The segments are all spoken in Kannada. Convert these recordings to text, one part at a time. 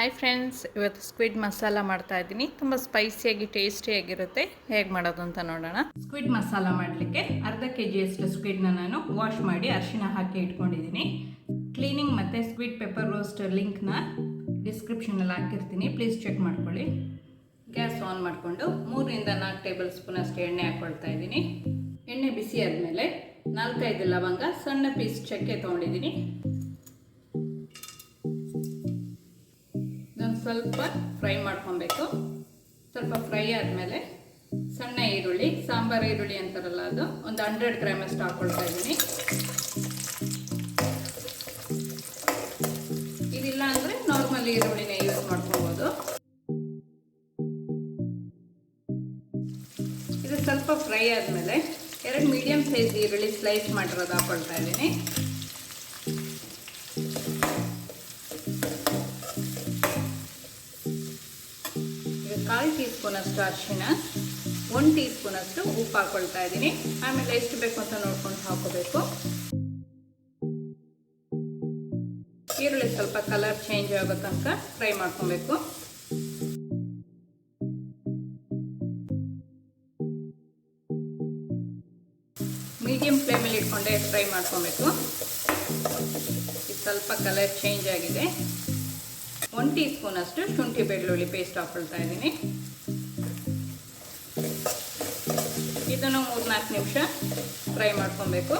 ಹಾಯ್ ಫ್ರೆಂಡ್ಸ್, ಇವತ್ತು ಸ್ಕ್ವಿಡ್ ಮಸಾಲ ಮಾಡ್ತಾ ಇದ್ದೀನಿ. ತುಂಬ ಸ್ಪೈಸಿಯಾಗಿ ಟೇಸ್ಟಿಯಾಗಿರುತ್ತೆ. ಹೇಗೆ ಮಾಡೋದು ಅಂತ ನೋಡೋಣ. ಸ್ಕ್ವಿಡ್ ಮಸಾಲ ಮಾಡಲಿಕ್ಕೆ ಅರ್ಧ kg ಸ್ಕ್ವಿಡ್ನ ನಾನು ವಾಶ್ ಮಾಡಿ ಅರಿಶಿನ ಹಾಕಿ ಇಟ್ಕೊಂಡಿದ್ದೀನಿ. ಕ್ಲೀನಿಂಗ್ ಮತ್ತು ಸ್ಕ್ವಿಡ್ ಪೆಪ್ಪರ್ ರೋಸ್ಟ್ ಲಿಂಕ್ನ ಡಿಸ್ಕ್ರಿಪ್ಷನಲ್ಲಿ ಹಾಕಿರ್ತೀನಿ, ಪ್ಲೀಸ್ ಚೆಕ್ ಮಾಡ್ಕೊಳ್ಳಿ. ಗ್ಯಾಸ್ ಆನ್ ಮಾಡಿಕೊಂಡು 3ರಿಂದ 4 ಟೇಬಲ್ ಸ್ಪೂನ್ ಅಷ್ಟು ಎಣ್ಣೆ ಹಾಕ್ಕೊಳ್ತಾ ಇದ್ದೀನಿ. ಎಣ್ಣೆ ಬಿಸಿ ಆದಮೇಲೆ 4-5 ಲವಂಗ, ಸಣ್ಣ ಪೀಸ್ ಚಕ್ಕೆ ತೊಗೊಂಡಿದ್ದೀನಿ. ಸ್ವಲ್ಪ ಫ್ರೈ ಮಾಡ್ಕೊಬೇಕು. ಸ್ವಲ್ಪ ಫ್ರೈ ಆದಮೇಲೆ ಸಣ್ಣ ಈರುಳ್ಳಿ, ಸಾಂಬಾರು ಈರುಳ್ಳಿ ಅಂತಾರಲ್ಲ ಅದು, ಒಂದು 100 ಗ್ರಾಮ್ ಅಷ್ಟು ಹಾಕ್ಕೊಳ್ತಾ ಇದ್ದೀನಿ. ಇದಿಲ್ಲ ಅಂದರೆ ನಾರ್ಮಲ್ ಈರುಳ್ಳಿನೇ ಯೂಸ್ ಮಾಡ್ಕೊಬೋದು. ಇದು ಸ್ವಲ್ಪ ಫ್ರೈ ಆದಮೇಲೆ 2 ಮೀಡಿಯಮ್ ಸೈಜ್ ಈರುಳ್ಳಿ ಸ್ಲೈಸ್ ಮಾಡಿರೋದು ಹಾಕ್ಕೊಳ್ತಾ ಇದ್ದೀನಿ. ಕಾಲು ಟೀ ಸ್ಪೂನ್ ಅಷ್ಟು ಅರಿಶಿನ, 1 ಟೀ ಸ್ಪೂನ್ ಅಷ್ಟು ಉಪ್ಪು ಹಾಕೊಳ್ತಾ ಇದ್ದೀನಿ. ಆಮೇಲೆ ಎಷ್ಟು ಬೇಕು ಅಂತ ನೋಡ್ಕೊಂಡು ಹಾಕೋಬೇಕು. ಈರುಳ್ಳಿ ಸ್ವಲ್ಪ ಕಲರ್ ಚೇಂಜ್ ಆಗೋ ತನಕ ಫ್ರೈ ಮಾಡ್ಕೊಬೇಕು. ಮೀಡಿಯಂ ಫ್ಲೇಮಲ್ಲಿ ಇಟ್ಕೊಂಡೆ ಫ್ರೈ ಮಾಡ್ಕೊಬೇಕು. ಇದು ಸ್ವಲ್ಪ ಕಲರ್ ಚೇಂಜ್ ಆಗಿದೆ. 1 ಟೀ ಸ್ಪೂನ್ ಅಷ್ಟು ಶುಂಠಿ ಬೆಳ್ಳುಳ್ಳಿ ಪೇಸ್ಟ್ ಹಾಕ್ಕೊಳ್ತಾ ಇದ್ದೀನಿ. ಇದನ್ನು 3-4 ನಿಮಿಷ ಫ್ರೈ ಮಾಡ್ಕೊಬೇಕು.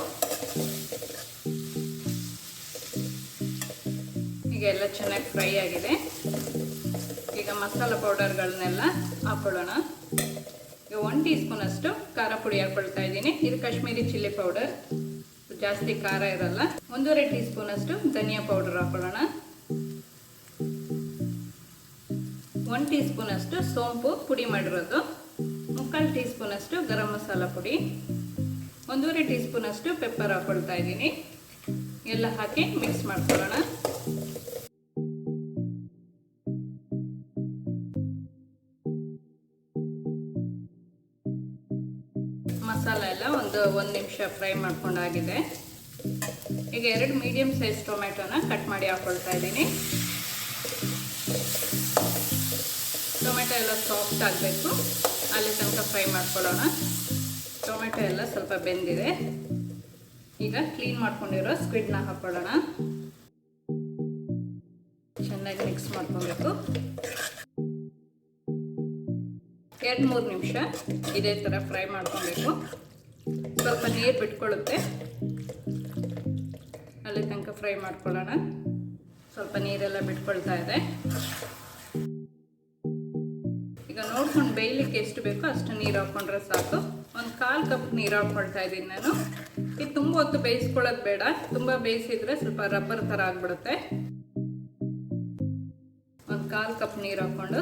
ಈಗ ಎಲ್ಲ ಚೆನ್ನಾಗಿ ಫ್ರೈ ಆಗಿದೆ. ಈಗ ಮಸಾಲ ಪೌಡರ್ಗಳನ್ನೆಲ್ಲ ಹಾಕ್ಕೊಳ್ಳೋಣ. ಈಗ 1 ಟೀ ಸ್ಪೂನ್ ಅಷ್ಟು ಖಾರ ಪುಡಿ ಹಾಕ್ಕೊಳ್ತಾ ಇದ್ದೀನಿ. ಇದು ಕಾಶ್ಮೀರಿ ಚಿಲ್ಲಿ ಪೌಡರ್, ಜಾಸ್ತಿ ಖಾರ ಇರಲ್ಲ. 1.5 ಟೀ ಸ್ಪೂನ್ ಅಷ್ಟು ಧನಿಯಾ ಪೌಡರ್ ಹಾಕ್ಕೊಳ್ಳೋಣ. 1 ಟೀ ಸ್ಪೂನ್ ಅಷ್ಟು ಸೋಂಪು ಪುಡಿ ಮಾಡಿರೋದು, 3/4 ಟೀ ಸ್ಪೂನ್ ಅಷ್ಟು ಗರಂ ಮಸಾಲ ಪುಡಿ, 1.5 ಟೀ ಸ್ಪೂನ್ ಅಷ್ಟು ಪೆಪ್ಪರ್ ಹಾಕ್ಕೊಳ್ತಾ ಇದ್ದೀನಿ. ಎಲ್ಲ ಹಾಕಿ ಮಿಕ್ಸ್ ಮಾಡ್ಕೊಳ್ಳೋಣ. ಮಸಾಲ ಎಲ್ಲ ಒಂದು ನಿಮಿಷ ಫ್ರೈ ಮಾಡ್ಕೊಂಡಾಗಿದೆ. ಈಗ 2 ಮೀಡಿಯಂ ಸೈಜ್ ಟೊಮೆಟೊನ ಕಟ್ ಮಾಡಿ ಹಾಕ್ಕೊಳ್ತಾ ಇದ್ದೀನಿ. ಟೊಮೆಟೊ ಎಲ್ಲ ಸಾಫ್ಟ್ ಆಗಬೇಕು, ಅಲ್ಲಿ ತನಕ ಫ್ರೈ ಮಾಡ್ಕೊಳ್ಳೋಣ. ಟೊಮೆಟೊ ಎಲ್ಲ ಸ್ವಲ್ಪ ಬೆಂದಿದೆ. ಈಗ ಕ್ಲೀನ್ ಮಾಡ್ಕೊಂಡಿರೋ ಸ್ಕ್ವಿಡ್ನ ಹಾಕ್ಕೊಳ್ಳೋಣ. ಚೆನ್ನಾಗಿ ಮಿಕ್ಸ್ ಮಾಡ್ಕೊಬೇಕು. 2-3 ನಿಮಿಷ ಇದೇ ಥರ ಫ್ರೈ ಮಾಡ್ಕೊಬೇಕು. ಸ್ವಲ್ಪ ನೀರು ಬಿಟ್ಕೊಳ್ಳುತ್ತೆ, ಅಲ್ಲಿ ತನಕ ಫ್ರೈ ಮಾಡ್ಕೊಳ್ಳೋಣ. ಸ್ವಲ್ಪ ನೀರೆಲ್ಲ ಬಿಟ್ಕೊಳ್ತಾ ಇದೆ. ಈಗ ನೋಡ್ಕೊಂಡು ಬೇಯಲಿಕ್ಕೆ ಎಷ್ಟು ಬೇಕೋ ಅಷ್ಟು ನೀರು ಹಾಕ್ಕೊಂಡ್ರೆ ಸಾಕು. 1/4 ಕಪ್ ನೀರು ಹಾಕ್ಕೊಳ್ತಾ ಇದ್ದೀನಿ ನಾನು. ಇದು ತುಂಬ ಹೊತ್ತು ಬೇಯಿಸ್ಕೊಳ್ಳೋದು ಬೇಡ, ತುಂಬ ಬೇಯಿಸಿದ್ರೆ ಸ್ವಲ್ಪ ರಬ್ಬರ್ ಥರ ಆಗಿಬಿಡುತ್ತೆ. 1/4 ಕಪ್ ನೀರು ಹಾಕ್ಕೊಂಡು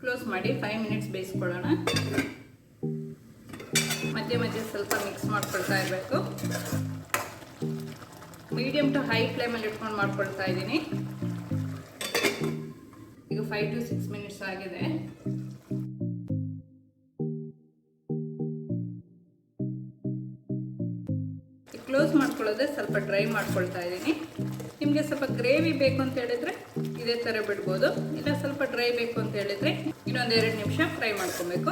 ಕ್ಲೋಸ್ ಮಾಡಿ 5 ಮಿನಿಟ್ಸ್ ಬೇಯಿಸ್ಕೊಳ್ಳೋಣ. ಮಧ್ಯೆ ಮಧ್ಯೆ ಸ್ವಲ್ಪ ಮಿಕ್ಸ್ ಮಾಡ್ಕೊಳ್ತಾ ಇರಬೇಕು. ಮೀಡಿಯಮ್ ಟು ಹೈ ಫ್ಲೇಮಲ್ಲಿ ಇಟ್ಕೊಂಡು ಮಾಡ್ಕೊಳ್ತಾ ಇದ್ದೀನಿ. ಈಗ 5 to 6 ಮಿನಿಟ್ಸ್ ಆಗಿದೆ. ಕ್ಲೋಸ್ ಮಾಡ್ಕೊಳ್ಳೋದೆ ಸ್ವಲ್ಪ ಡ್ರೈ ಮಾಡ್ಕೊಳ್ತಾ ಇದ್ದೀನಿ. ನಿಮಗೆ ಸ್ವಲ್ಪ ಗ್ರೇವಿ ಬೇಕು ಅಂತ ಹೇಳಿದರೆ ಇದೇ ಥರ ಬಿಡ್ಬೋದು, ಇಲ್ಲ ಸ್ವಲ್ಪ ಡ್ರೈ ಬೇಕು ಅಂತ ಹೇಳಿದರೆ ಇನ್ನೊಂದು 2 ನಿಮಿಷ ಫ್ರೈ ಮಾಡ್ಕೊಬೇಕು.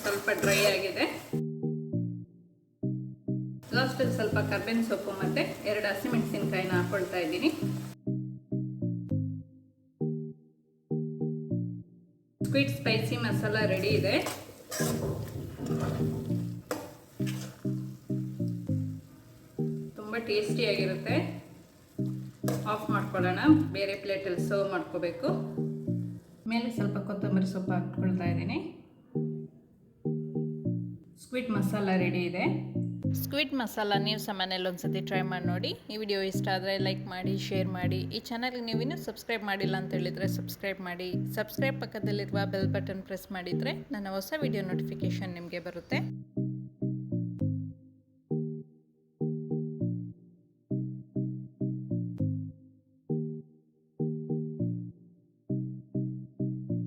ಸ್ವಲ್ಪ ಡ್ರೈ ಆಗಿದೆ. ಲಾಸ್ಟಲ್ಲಿ ಸ್ವಲ್ಪ ಕರ್ಬೇವಿನ ಸೊಪ್ಪು ಮತ್ತು 2 ಹಸಿಮೆಣಸಿನಕಾಯಿನ ಹಾಕ್ಕೊಳ್ತಾ ಇದ್ದೀನಿ. ಸ್ಕ್ವಿಡ್ ಸ್ಪೈಸಿ ಮಸಾಲ ರೆಡಿ ಇದೆ. ತುಂಬ ಟೇಸ್ಟಿಯಾಗಿರುತ್ತೆ. ಆಫ್ ಮಾಡ್ಕೊಳ್ಳೋಣ. ಬೇರೆ ಪ್ಲೇಟಲ್ಲಿ ಸರ್ವ್ ಮಾಡ್ಕೋಬೇಕು. ಮೇಲೆ ಸ್ವಲ್ಪ ಕೊತ್ತಂಬರಿ ಸೊಪ್ಪು ಹಾಕ್ಕೊಳ್ತಾ ಇದ್ದೀನಿ. ಸ್ಕ್ವಿಡ್ ಮಸಾಲ ರೆಡಿ ಇದೆ. ಸ್ಕ್ವಿಡ್ ಮಸಾಲ ನೀವು ಸಹ ಮನೇಲಿ ಒಂದ್ಸತಿ ಟ್ರೈ ಮಾಡಿ ನೋಡಿ. ಈ ವಿಡಿಯೋ ಇಷ್ಟ ಆದರೆ ಲೈಕ್ ಮಾಡಿ, ಶೇರ್ ಮಾಡಿ. ಈ ಚಾನಲ್ಗೆ ನೀವು ಇನ್ನೂ ಸಬ್ಸ್ಕ್ರೈಬ್ ಮಾಡಿಲ್ಲ ಅಂತ ಹೇಳಿದರೆ ಸಬ್ಸ್ಕ್ರೈಬ್ ಮಾಡಿ. ಸಬ್ಸ್ಕ್ರೈಬ್ ಪಕ್ಕದಲ್ಲಿರುವ ಬೆಲ್ ಬಟನ್ ಪ್ರೆಸ್ ಮಾಡಿದರೆ ನನ್ನ ಹೊಸ ವಿಡಿಯೋ ನೋಟಿಫಿಕೇಷನ್ ನಿಮಗೆ ಬರುತ್ತೆ.